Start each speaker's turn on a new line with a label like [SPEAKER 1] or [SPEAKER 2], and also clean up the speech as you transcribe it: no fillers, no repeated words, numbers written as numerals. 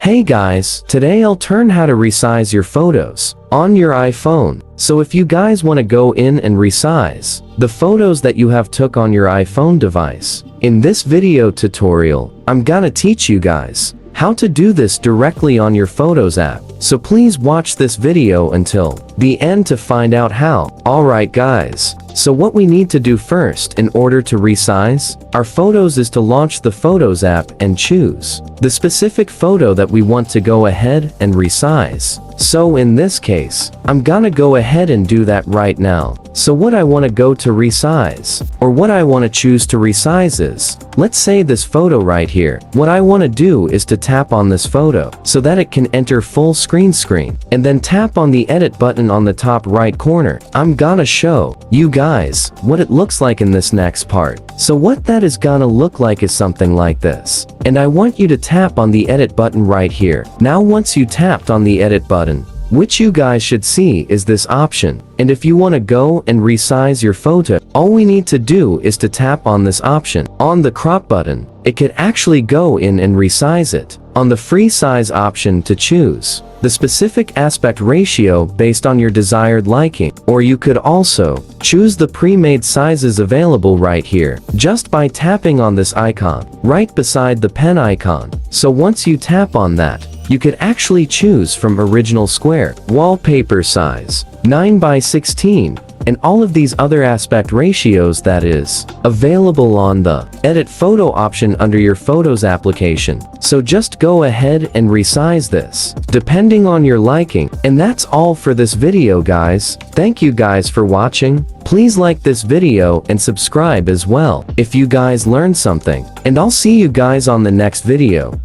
[SPEAKER 1] Hey guys, today I'll turn how to resize your photos on your iPhone. So if you guys want to go in and resize the photos that you have took on your iPhone device, in this video tutorial, I'm gonna teach you guys how to do this directly on your Photos app. So please watch this video until the end to find out how. Alright guys, so what we need to do first in order to resize our photos is to launch the Photos app and choose the specific photo that we want to go ahead and resize. So in this case, I'm gonna go ahead and do that right now. So what I want to go to resize, or what I want to choose to resize is, let's say this photo right here. What I want to do is to tap on this photo so that it can enter full screen, and then tap on the edit button on the top right corner. I'm gonna show you guys what it looks like in this next part. So what that is gonna look like is something like this. And I want you to tap on the edit button right here. Now once you tapped on the edit button, which you guys should see is this option. And if you want to go and resize your photo, all we need to do is to tap on this option. On the crop button, it could actually go in and resize it. On the free size option to choose the specific aspect ratio based on your desired liking, or you could also choose the pre-made sizes available right here, just by tapping on this icon, right beside the pen icon. So once you tap on that, you could actually choose from original square, wallpaper size, 9:16, and all of these other aspect ratios that is available on the edit photo option under your Photos application. So just go ahead and resize this, depending on your liking. And that's all for this video guys. Thank you guys for watching. Please like this video and subscribe as well if you guys learned something. And I'll see you guys on the next video.